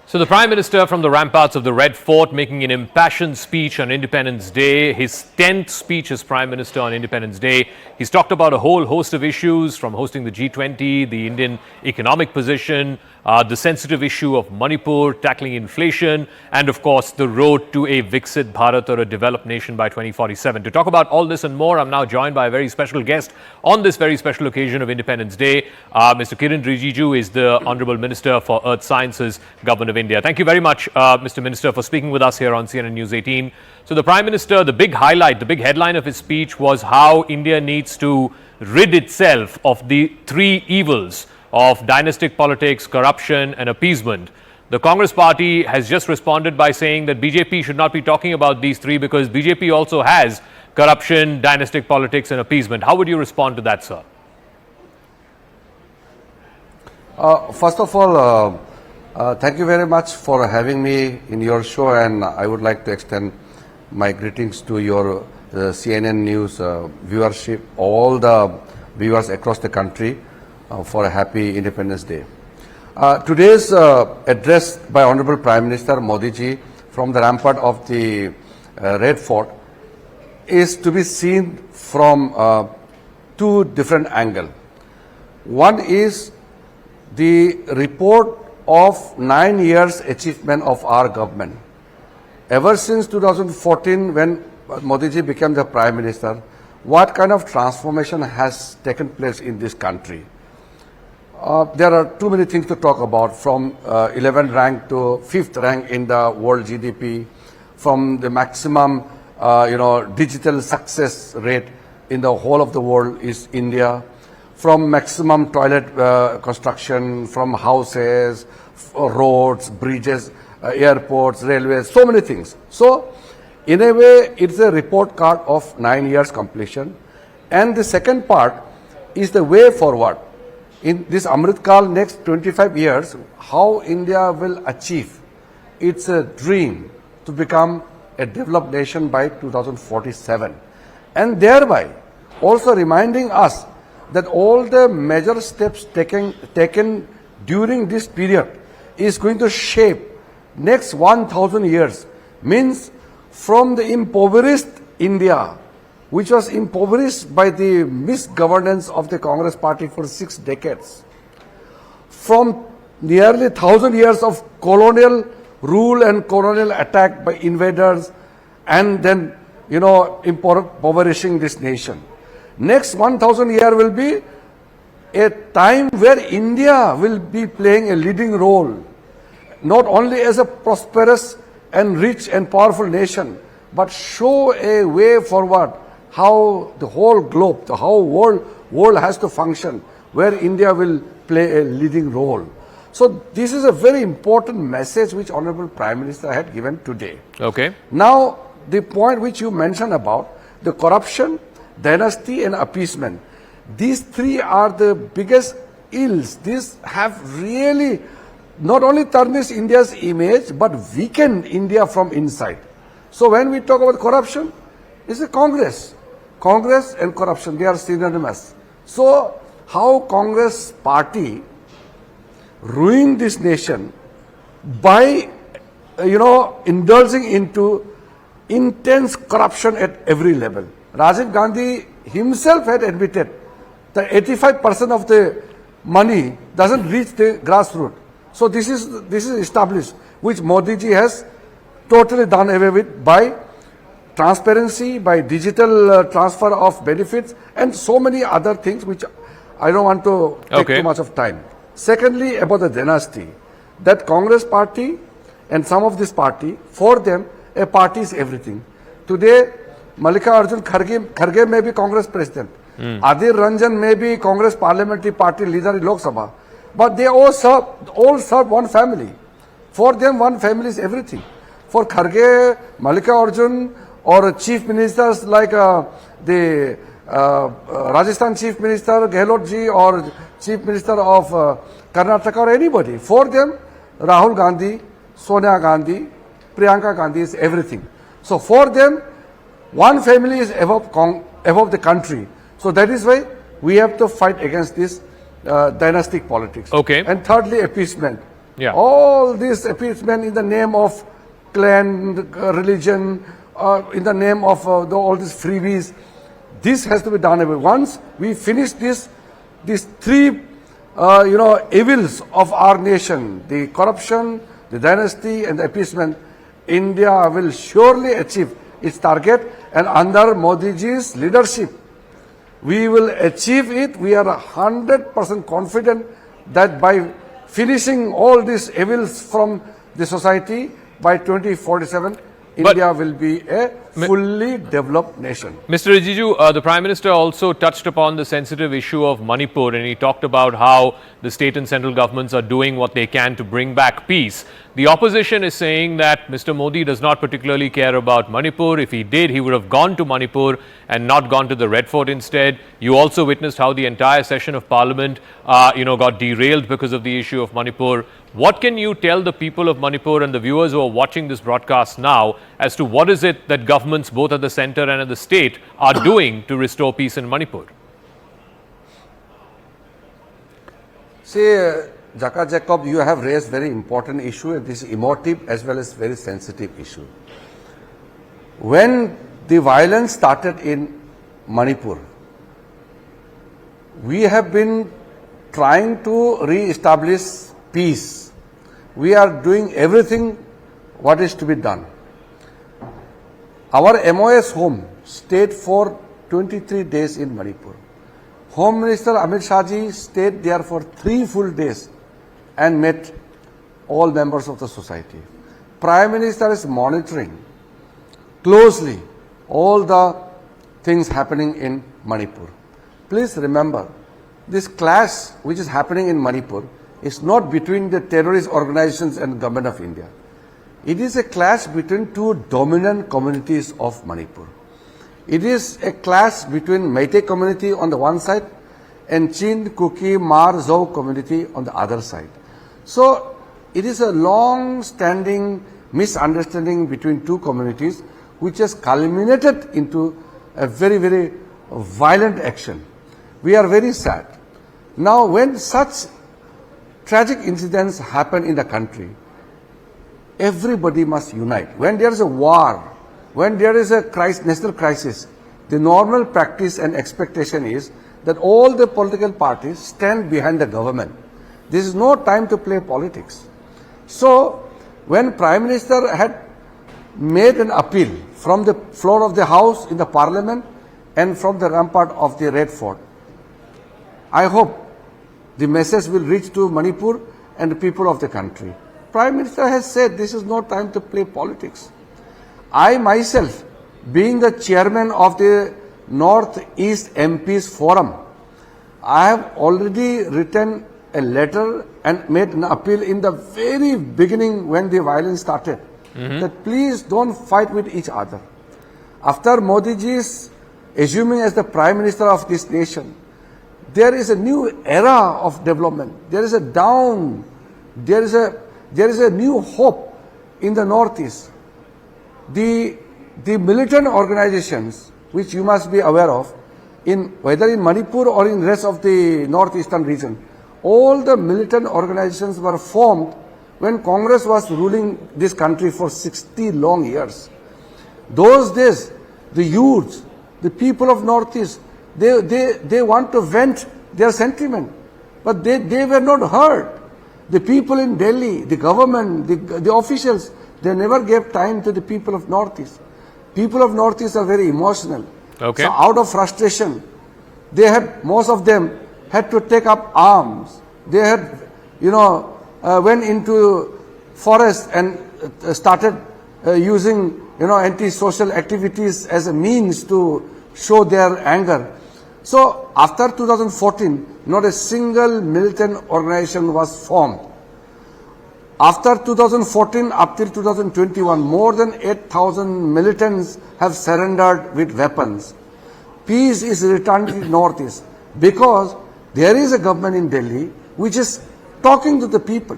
So the Prime Minister from the ramparts of the Red Fort making an impassioned speech on Independence Day, his 10th speech as Prime Minister on Independence Day. He's talked about a whole host of issues from hosting the G20, the Indian economic position, the sensitive issue of Manipur, tackling inflation, and of course the road to a Viksit Bharat or a developed nation by 2047. To talk about all this and more, I'm now joined by a very special guest on this very special occasion of Independence Day. Mr. Kiren Rijiju is the Honourable Minister for Earth Sciences, Government of India. Thank you very much, Mr. Minister, for speaking with us here on CNN News 18. So the Prime Minister, the big highlight, the big headline of his speech was how India needs to rid itself of the three evils of dynastic politics, corruption and appeasement. The Congress party has just responded by saying that BJP should not be talking about these three because BJP also has corruption, dynastic politics and appeasement. How would you respond to that, sir? First of all, thank you very much for having me in your show, and I would like to extend my greetings to your CNN News viewership, all the viewers across the country for a happy Independence Day. Today's address by Honorable Prime Minister Modi ji from the rampart of the Red Fort is to be seen from two different angles. One is the report of 9 years achievement of our government. Ever since 2014, when Modi ji became the Prime Minister, what kind of transformation has taken place in this country? There are too many things to talk about, from 11th rank to 5th rank in the world GDP, from the maximum digital success rate in the whole of the world is India, from maximum toilet construction, from houses, roads, bridges, airports, railways, so many things. So, in a way, it's a report card of 9 years completion. And the second part is the way forward. In this Amrit Kal, next 25 years, how India will achieve its dream to become a developed nation by 2047. And thereby also reminding us that all the major steps taken during this period is going to shape next 1,000 years. Means from the impoverished India, which was impoverished by the misgovernance of the Congress party for 6 decades, from nearly 1,000 years of colonial rule and colonial attack by invaders, and then, impoverishing this nation. Next 1,000 years will be a time where India will be playing a leading role, not only as a prosperous and rich and powerful nation, but show a way forward how the whole globe, the whole world has to function, where India will play a leading role. So this is a very important message which Honorable Prime Minister had given today. Okay. Now, the point which you mentioned about the corruption, dynasty and appeasement, these three are the biggest ills. These have really not only tarnished India's image, but weakened India from inside. So when we talk about corruption, it's a Congress. Congress and corruption, they are synonymous. So how Congress party ruined this nation by, indulging into intense corruption at every level. Rajiv Gandhi himself had admitted that 85% of the money doesn't reach the grassroots. So this is established, which Modi ji has totally done away with by transparency, by digital transfer of benefits, and so many other things which I don't want to take too much of time. Secondly, about the dynasty, that Congress party and some of this party, for them, a party is everything. Today, Mallikarjun Kharge may be Congress president. Adhir Ranjan may be Congress parliamentary party leader in Lok Sabha. But they all serve one family. For them, one family is everything. For Kharge, Mallikarjun, or chief ministers like the Rajasthan Chief Minister Gehlot ji, or Chief Minister of Karnataka, or anybody, for them, Rahul Gandhi, Sonia Gandhi, Priyanka Gandhi is everything. So for them, one family is above the country. So that is why we have to fight against this dynastic politics. Okay. And thirdly, appeasement. Yeah. All this appeasement in the name of clan, religion, in the name of all these freebies, this has to be done away. Once we finish these three, evils of our nation, the corruption, the dynasty and the appeasement, India will surely achieve its target, and under Modi ji's leadership, we will achieve it. We are 100% confident that by finishing all these evils from the society, by 2047, India will be a fully developed nation. Mr. Rijiju, the Prime Minister also touched upon the sensitive issue of Manipur, and he talked about how the state and central governments are doing what they can to bring back peace. The opposition is saying that Mr. Modi does not particularly care about Manipur. If he did, he would have gone to Manipur and not gone to the Red Fort instead. You also witnessed how the entire session of Parliament, got derailed because of the issue of Manipur. What can you tell the people of Manipur and the viewers who are watching this broadcast now as to what is it that governments both at the center and at the state are doing to restore peace in Manipur? See, Jaka Jacob, you have raised very important issue, and this emotive as well as very sensitive issue. When the violence started in Manipur, we have been trying to re-establish peace. We are doing everything what is to be done. Our MOS home stayed for 23 days in Manipur. Home Minister Amit Shah ji stayed there for 3 full days and met all members of the society. Prime Minister is monitoring closely all the things happening in Manipur. Please remember, this clash which is happening in Manipur is not between the terrorist organizations and government of India. It is a clash between two dominant communities of Manipur. It is a clash between Meitei community on the one side and Chin, Kuki, Mar, Zhou community on the other side. So it is a long-standing misunderstanding between two communities which has culminated into a very, very violent action. We are very sad. Now, when such tragic incidents happen in the country, everybody must unite. When there is a war, when there is a national crisis, the normal practice and expectation is that all the political parties stand behind the government. This is no time to play politics. So, when Prime Minister had made an appeal from the floor of the House in the Parliament and from the rampart of the Red Fort, I hope the message will reach to Manipur and the people of the country. Prime Minister has said this is no time to play politics. I myself, being the chairman of the Northeast MPs Forum, I have already written a letter and made an appeal in the very beginning when the violence started, that please don't fight with each other. After Modi ji's assuming as the Prime Minister of this nation, there is a new era of development. There is a new hope in the Northeast. The militant organizations, which you must be aware of, whether in Manipur or in the rest of the northeastern region, all the militant organizations were formed when Congress was ruling this country for 60 long years. Those days, the youths, the people of Northeast, they want to vent their sentiment, but they were not heard. The people in Delhi, the government, the officials, they never gave time to the people of Northeast. People of Northeast are very emotional. Okay. So out of frustration, most of them had to take up arms. They had, went into forest and started using, anti-social activities as a means to show their anger. So after 2014, not a single militant organization was formed. After 2014 up till 2021, more than 8,000 militants have surrendered with weapons. Peace is returned to the Northeast because there is a government in Delhi which is talking to the people.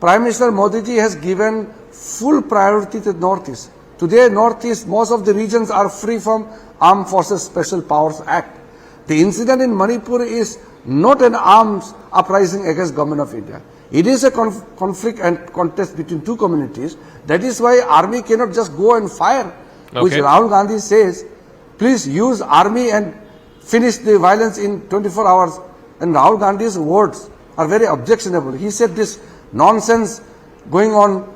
Prime Minister Modi ji has given full priority to the Northeast. Today, Northeast, most of the regions are free from Armed Forces Special Powers Act. The incident in Manipur is not an arms uprising against government of India. It is a conflict and contest between two communities. That is why army cannot just go and fire, which Rahul Gandhi says, please use army and finish the violence in 24 hours. And Rahul Gandhi's words are very objectionable. He said this nonsense going on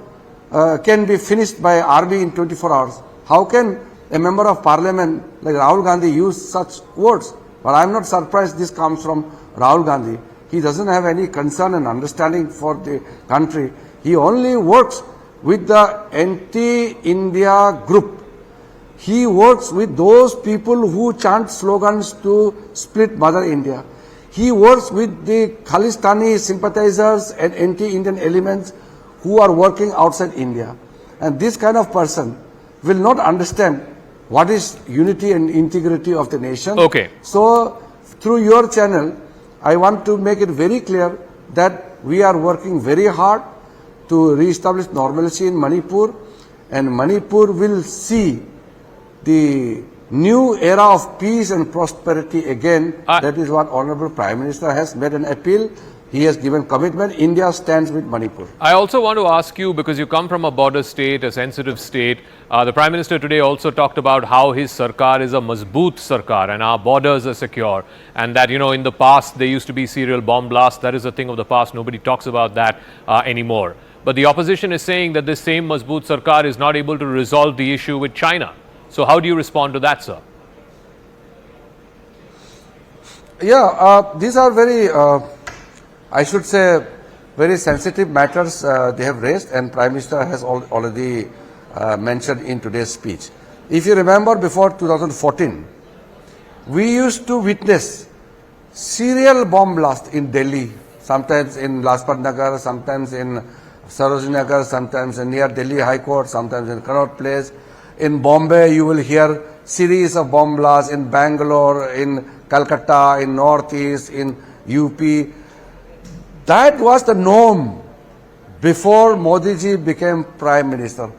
can be finished by army in 24 hours. How can a member of parliament like Rahul Gandhi use such words? But I am not surprised this comes from Rahul Gandhi. He doesn't have any concern and understanding for the country. He only works with the anti-India group. He works with those people who chant slogans to split Mother India. He works with the Khalistani sympathizers and anti-Indian elements who are working outside India. And this kind of person will not understand what is unity and integrity of the nation. Okay. So, through your channel, I want to make it very clear that we are working very hard to re-establish normalcy in Manipur, and Manipur will see the new era of peace and prosperity again. That is what Honorable Prime Minister has made an appeal. He has given commitment. India stands with Manipur. I also want to ask you, because you come from a border state, a sensitive state, the Prime Minister today also talked about how his sarkar is a mazboot sarkar and our borders are secure, and that, you know, in the past there used to be serial bomb blasts. That is a thing of the past. Nobody talks about that anymore. But the opposition is saying that this same mazboot sarkar is not able to resolve the issue with China. So how do you respond to that, sir? Yeah, these are very, I should say, very sensitive matters they have raised, and Prime Minister has already mentioned in today's speech. If you remember, before 2014, we used to witness serial bomb blast in Delhi, sometimes in Lajpat Nagar, sometimes in Sarojini Nagar, sometimes near Delhi High Court, sometimes in Connaught Place. In Bombay, you will hear series of bomb blasts in Bangalore, in Calcutta, in Northeast, in UP. That was the norm before Modi ji became Prime Minister.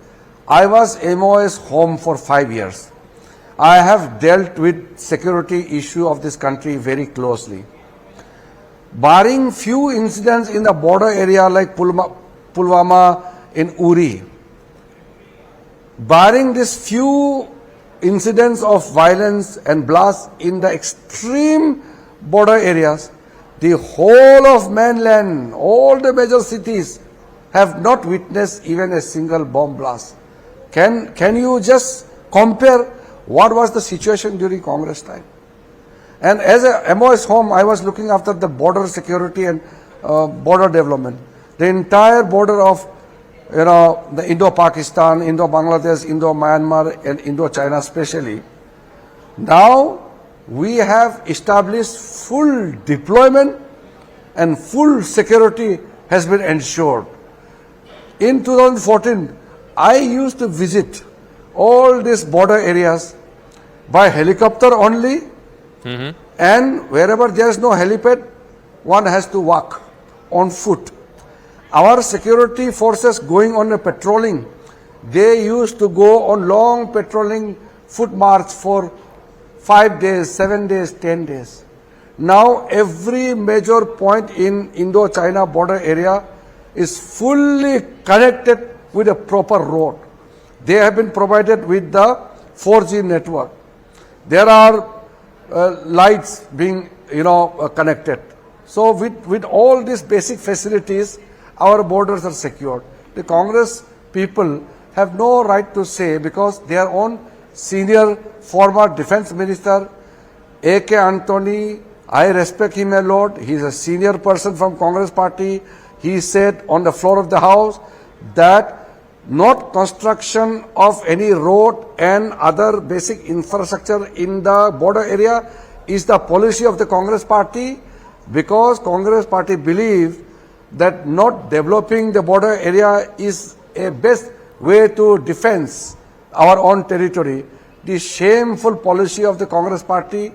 I was MOS home for 5 years. I have dealt with security issue of this country very closely. Barring few incidents in the border area like Pulwama in Uri, barring these few incidents of violence and blasts in the extreme border areas, the whole of mainland, all the major cities have not witnessed even a single bomb blast. Can you just compare what was the situation during Congress time? And as a MOS home, I was looking after the border security and border development. The entire border of, you know, the Indo-Pakistan, Indo-Bangladesh, Indo-Myanmar and Indo-China especially. Now we have established full deployment and full security has been ensured. In 2014, I used to visit all these border areas by helicopter only, and wherever there is no helipad, one has to walk on foot. Our security forces going on a patrolling, they used to go on long patrolling foot march for 5 days, 7 days, 10 days. Now every major point in Indo-China border area is fully connected with a proper road. They have been provided with the 4G network. There are lights being, connected. So with all these basic facilities, our borders are secured. The Congress people have no right to say, because their own senior former defense minister, A.K. Antony, I respect him a lot. He is a senior person from Congress party. He said on the floor of the House that not construction of any road and other basic infrastructure in the border area is the policy of the Congress party, because Congress party believes that not developing the border area is a best way to defend our own territory. The shameful policy of the Congress party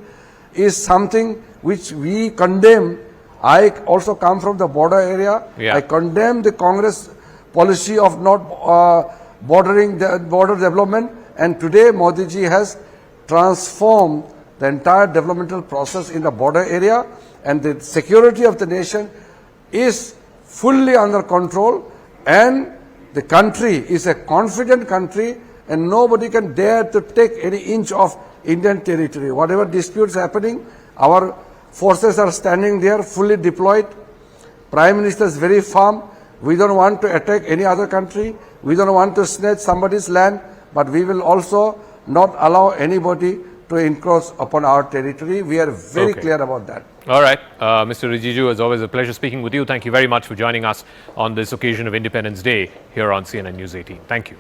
is something which we condemn. I also come from the border area. Yeah. I condemn the Congress policy of not bordering the border development, and today Modi ji has transformed the entire developmental process in the border area, and the security of the nation is fully under control, and the country is a confident country, and nobody can dare to take any inch of Indian territory. Whatever disputes happening, our forces are standing there fully deployed. Prime Minister is very firm. We don't want to attack any other country. We don't want to snatch somebody's land, but we will also not allow anybody to encroach upon our territory. We are very clear about that. All right. Mr. Rijiju, as always, a pleasure speaking with you. Thank you very much for joining us on this occasion of Independence Day here on CNN News 18. Thank you.